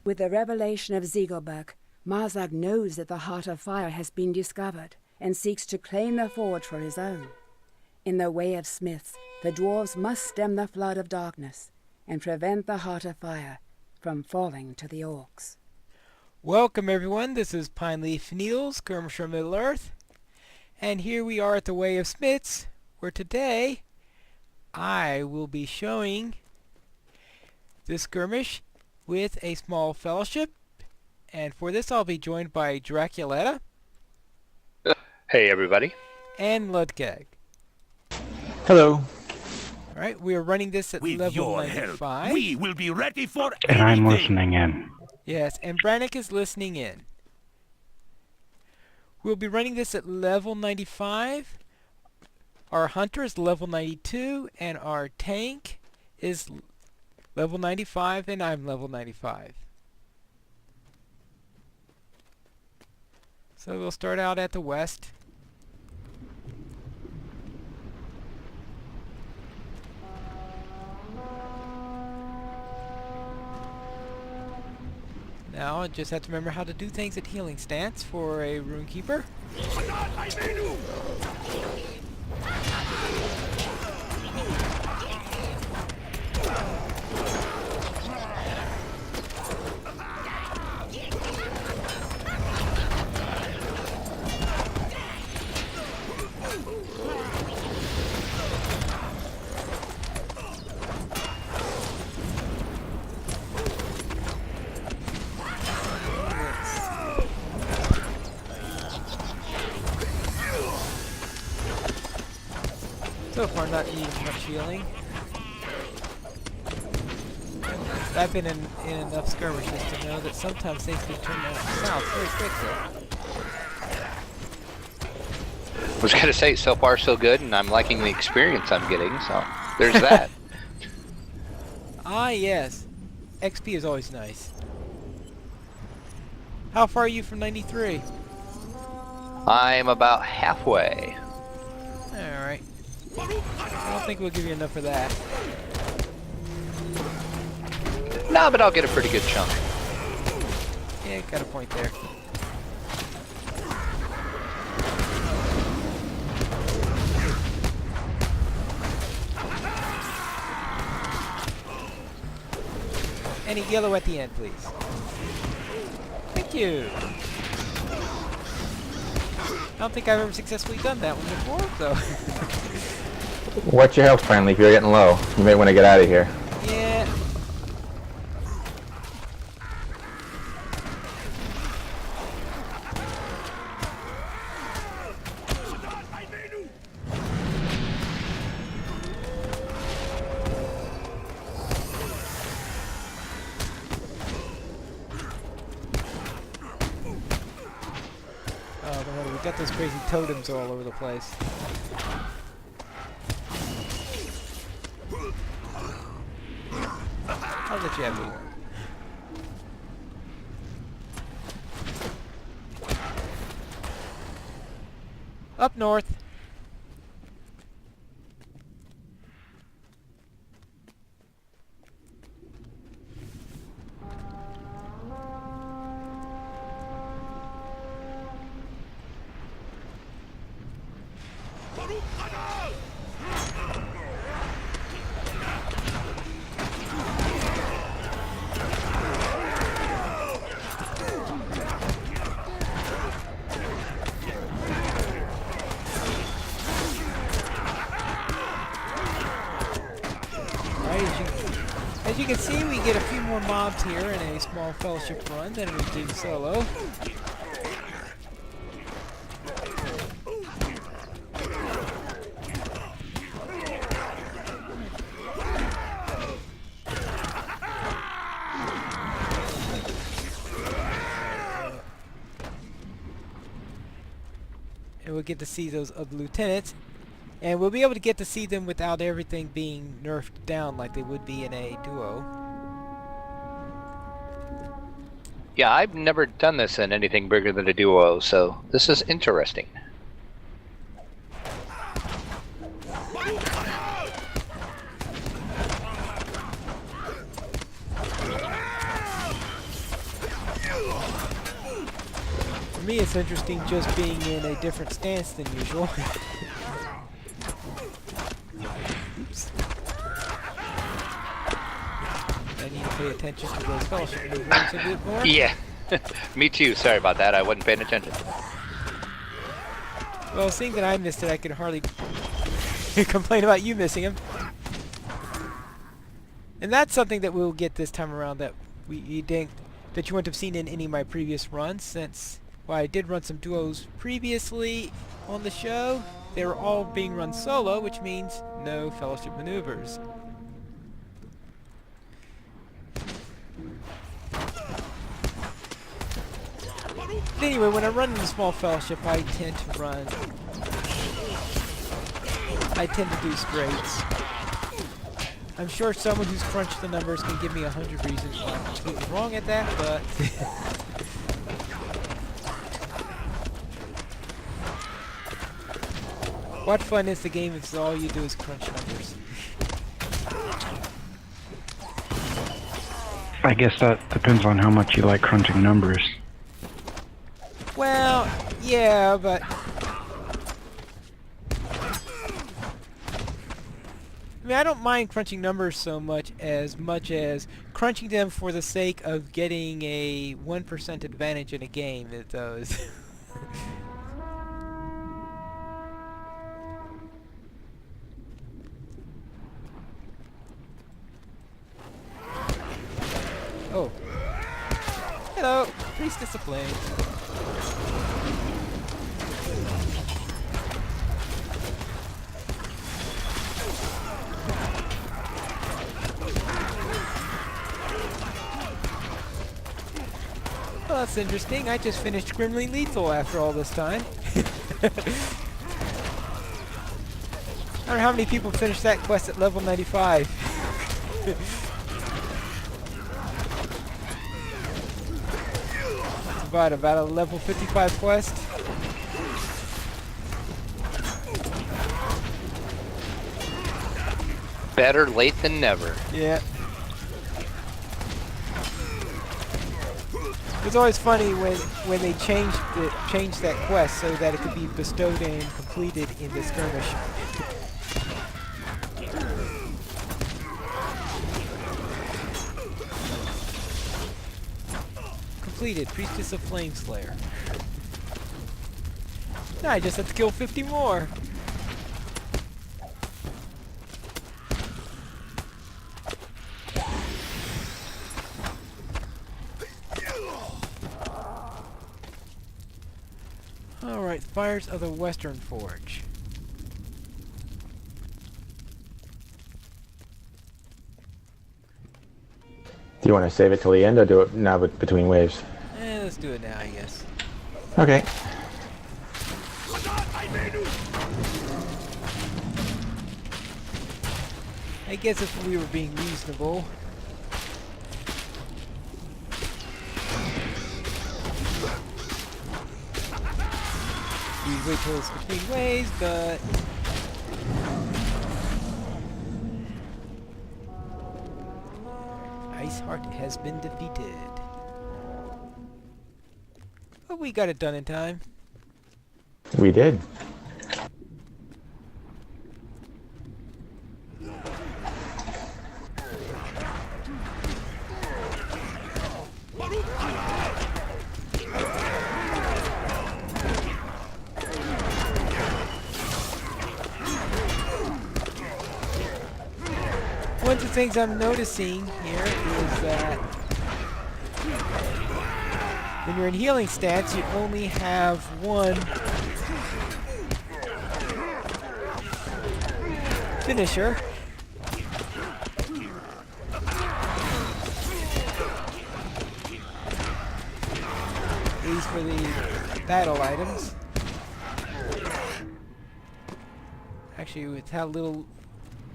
With the revelation of Ziegelberg, Marzag knows that the Heart of Fire has been discovered and seeks to claim the forge for his own. In the Way of Smiths, the dwarves must stem the flood of darkness and prevent the Heart of Fire from falling to the orcs. Welcome everyone, this is Pineleaf Needles, Skirmisher Middle-earth, and here we are at the Way of Smiths, where today I will be showing this skirmish with a small fellowship, and for this I'll be joined by Draculetta. Hey everybody. And Ludgag. Hello. Alright, we are running this at With level your 95. help, we will be ready for And I'm anything. listening in. Yes, and Brannick is listening in. We'll be running this at level 95. Our hunter is level 92, and our tank is level 95, and I'm level 95. So we'll start out at the west. Now I just have to remember how to do things at healing stance for a runekeeper. So far not needing much healing. I've been in enough skirmishes to know that sometimes things can turn south very quickly. I was gonna say, so far so good, and I'm liking the experience I'm getting, so there's that. Ah yes, XP is always nice. How far are you from 93? I'm about halfway. Alright. I don't think we'll give you enough for that. No, but I'll get a pretty good chunk. Yeah, got a point there. Any yellow at the end, please. Thank you. I don't think I've ever successfully done that one before, so. Watch your health, friendly, if you're getting low. You may want to get out of here. Yeah. Oh, no wonder we got those crazy totems all over the place. I'll let you have the one. Up north. As you can see, we get a few more mobs here in a small fellowship run than we do solo. And we'll get to see those other lieutenants. And we'll be able to get to see them without everything being nerfed down like they would be in a duo. Yeah, I've never done this in anything bigger than a duo, so this is interesting. me, it's interesting just being in a different stance than usual. Oops. I need to pay attention to those fellowship maneuvers a bit more. Yeah. Me too. Sorry about that. I wasn't paying attention. Well, seeing that I missed it, I could hardly complain about you missing him. And that's something that we'll get this time around that you wouldn't have seen in any of my previous runs, since I did run some duos previously on the show. They were all being run solo, which means no fellowship maneuvers. Anyway, when I run in a small fellowship, I tend to do straights. I'm sure someone who's crunched the numbers can give me 100 reasons why I'm completely wrong at that, but what fun is the game if all you do is crunch numbers? I guess that depends on how much you like crunching numbers. Well, yeah, but I mean, I don't mind crunching numbers so much as crunching them for the sake of getting a 1% advantage in a game. It does. Oh. Hello, Priestess of Flame. Well, that's interesting. I just finished Grimly Lethal after all this time. I don't know how many people finished that quest at level 95. About a level 55 quest. Better late than never. Yeah. It's always funny when they changed that quest so that it could be bestowed and completed in the skirmish. Completed, Priestess of Flameslayer. Now I just have to kill 50 more. Alright, Fires of the Western Forge. Do you want to save it till the end or do it now between waves? Let's do it now, I guess. Okay. I guess if we were being reasonable. We wait till it's between waves, but Iceheart has been defeated. But we got it done in time. We did. One of the things I'm noticing here is that when you're in healing stats, you only have one finisher. At least for the battle items. Actually, with how little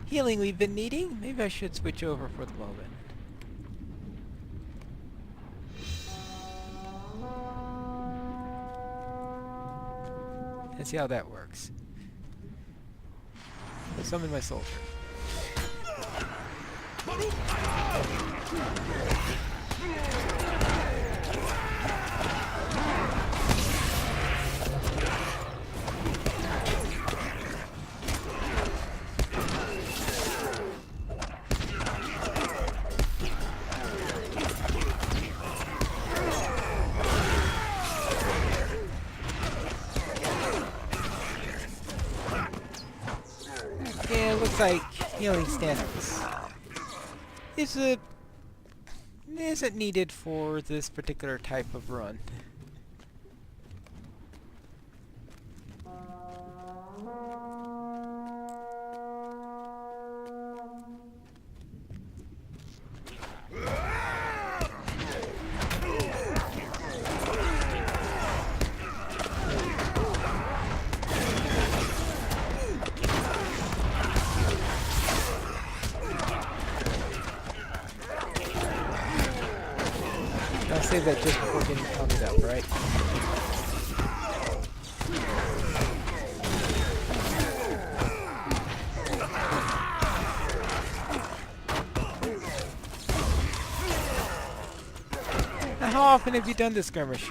healing we've been needing, maybe I should switch over for the moment. And see how that works. Summon my soldier. things like healing stances isn't needed for this particular type of run. I'll save that just before getting counted up, right? Now, how often have you done this skirmish?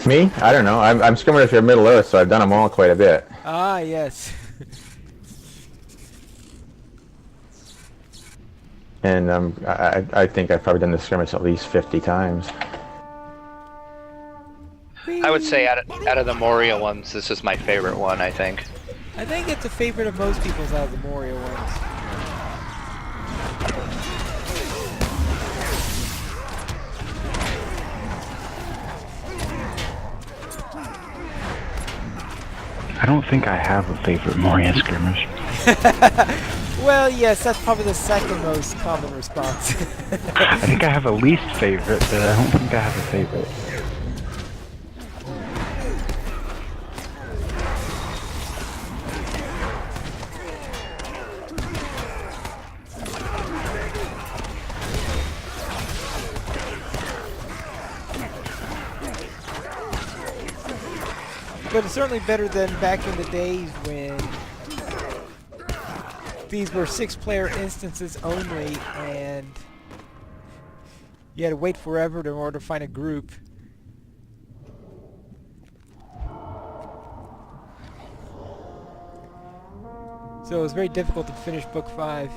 Me? I don't know. I'm Skirmisher Middle Earth, so I've done them all quite a bit. Ah, yes. And I think I've probably done the skirmish at least 50 times. I would say out of the Moria ones, this is my favorite one, I think. I think it's a favorite of most people's out of the Moria ones. I don't think I have a favorite Moria skirmish. Well, yes, that's probably the second most common response. I think I have a least favorite, but I don't think I have a favorite. But it's certainly better than back in the days when these were 6-player instances only, and you had to wait forever in order to find a group. So it was very difficult to finish book 5.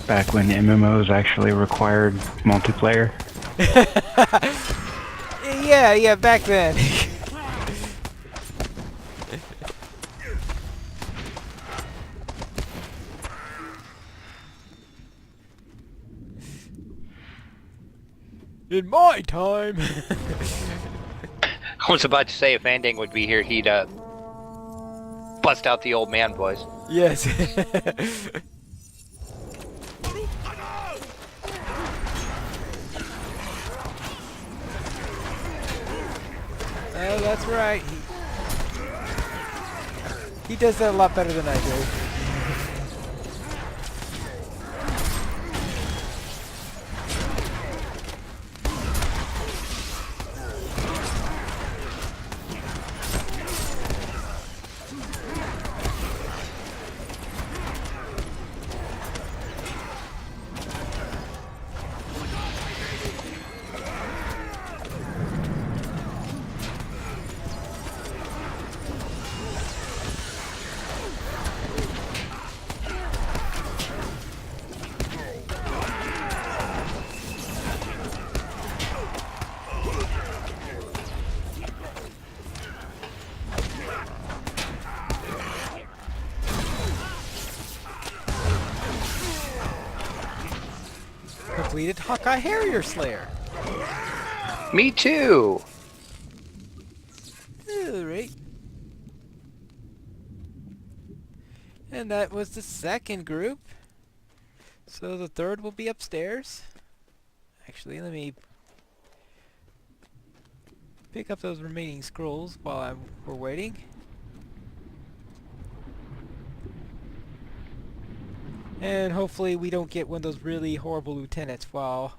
Back when MMOs actually required multiplayer. Yeah, back then. In my time. I was about to say if Anding would be here, he'd bust out the old man voice. Yes. Oh, that's right. He does that a lot better than I do. Completed Hawkeye Harrier Slayer. Me too. Alright. And that was the second group. So the third will be upstairs. Actually, let me pick up those remaining scrolls while we're waiting. And hopefully we don't get one of those really horrible lieutenants while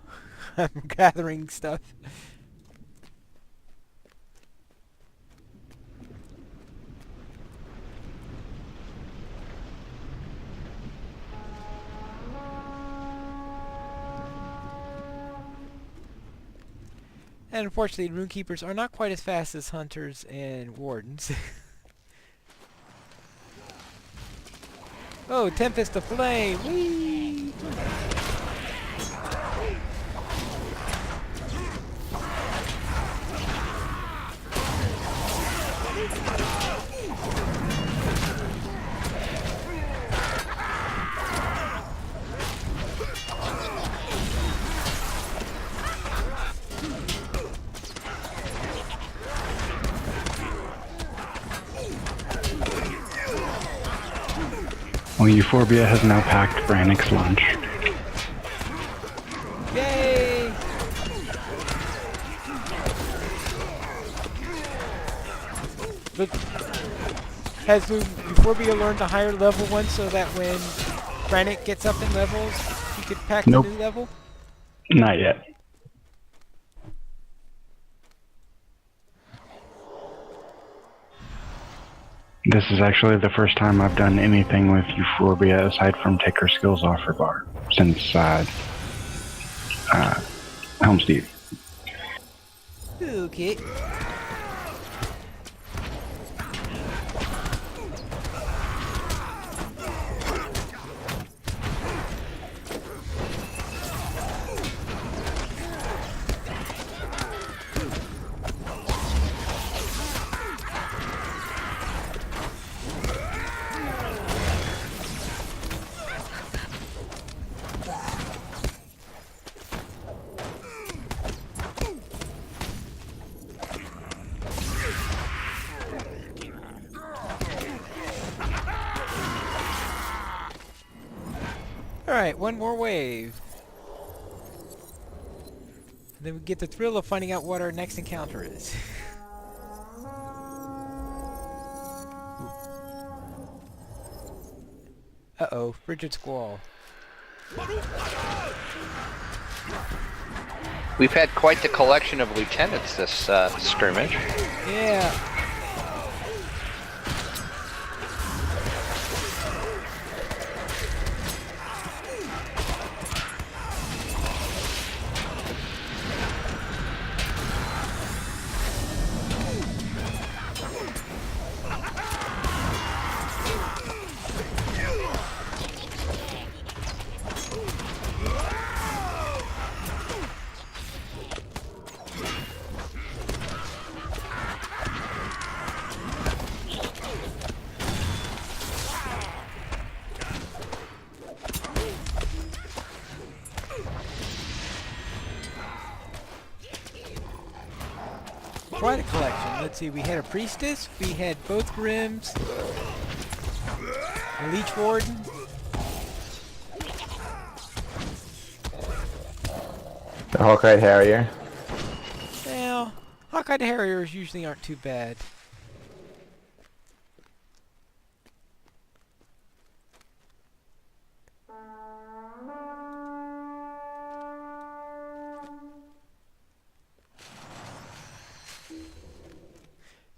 I'm gathering stuff. And unfortunately, runekeepers are not quite as fast as hunters and wardens. Oh, Tempest of Flame! Whee! Well, Euphorbia has now packed Brannick's lunch. Yay! Look, has Euphorbia learned a higher level one so that when Brannick gets up in levels, he could pack Nope. the new level? Not yet. This is actually the first time I've done anything with Euphorbia aside from take her skills off her bar since Helm's Deep. Okay. Alright, one more wave. And then we get the thrill of finding out what our next encounter is. Uh-oh, Frigid Squall. We've had quite the collection of lieutenants this skirmish. Yeah. Quite a collection. Let's see, we had a priestess, we had both Grims, a Leech Warden, The Hawkeye Harrier. well, Hawkeye Harriers usually aren't too bad.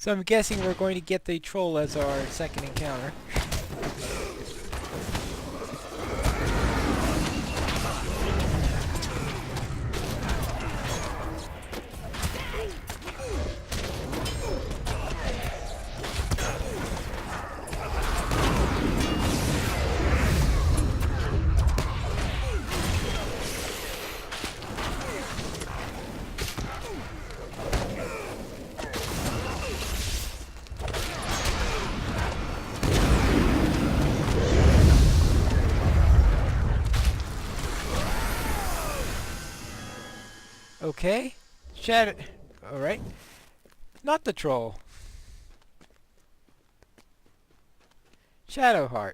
So I'm guessing we're going to get the troll as our second encounter. Okay. Alright. Not the troll. Shadowheart.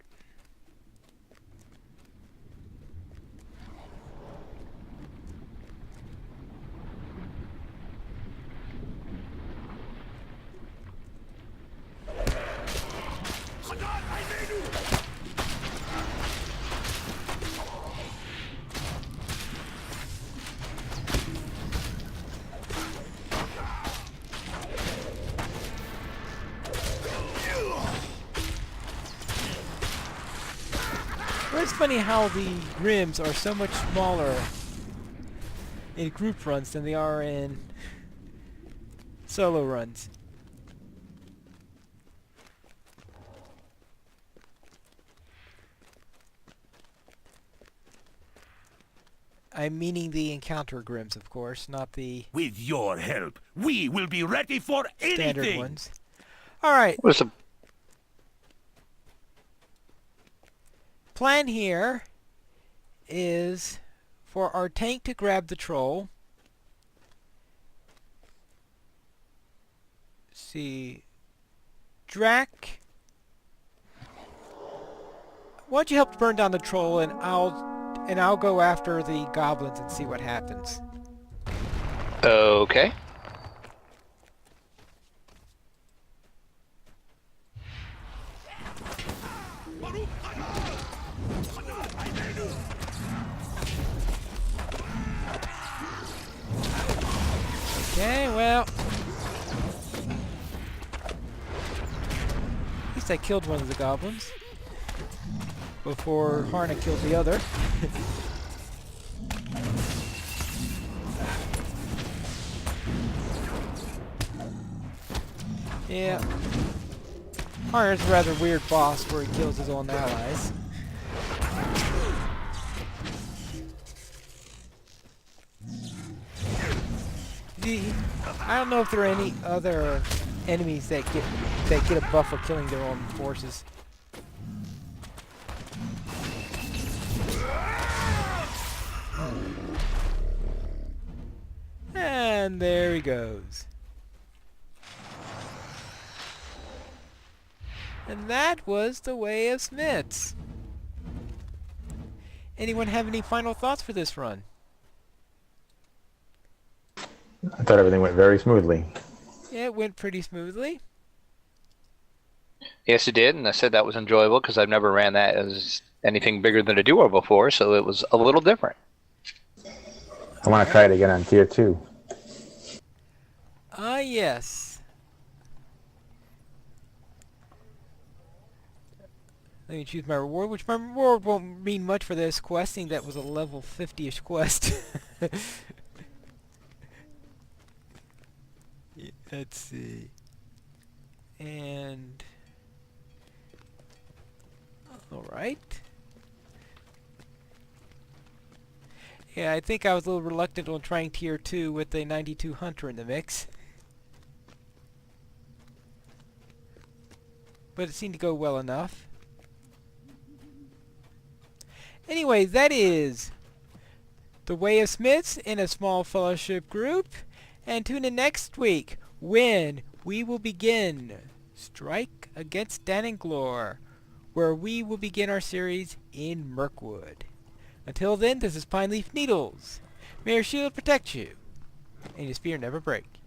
Well, it's funny how the Grims are so much smaller in group runs than they are in Solo runs. I'm meaning the encounter grims, of course, not the With your help, we will be ready for standard anything. ones. Alright, What's the plan here is for our tank to grab the troll. See, Drac, why don't you help burn down the troll, and I'll go after the goblins and see what happens. okay? Okay, well, at least I killed one of the goblins before Harna killed the other. Yeah. Harna's a rather weird boss where he kills his own allies. I don't know if there are any other enemies that get a buff for killing their own forces. And there he goes. And that was the Way of Smiths. Anyone have any final thoughts for this run? I thought everything went very smoothly. Yeah, it went pretty smoothly. Yes, it did, and I said that was enjoyable because I've never ran that as anything bigger than a duo before, so it was a little different. I want to try it again on tier 2. Ah, yes. Let me choose my reward, which my reward won't mean much for this questing. That was a level 50-ish quest. Let's see. And... alright. Yeah, I think I was a little reluctant on trying tier 2 with the 92 Hunter in the mix. But it seemed to go well enough. Anyway, that is the Way of Smiths in a small fellowship group. And tune in next week when we will begin Strike Against Dananglor, where we will begin our series in Mirkwood. Until then, this is Pineleaf Needles. May your shield protect you, and your spear never break.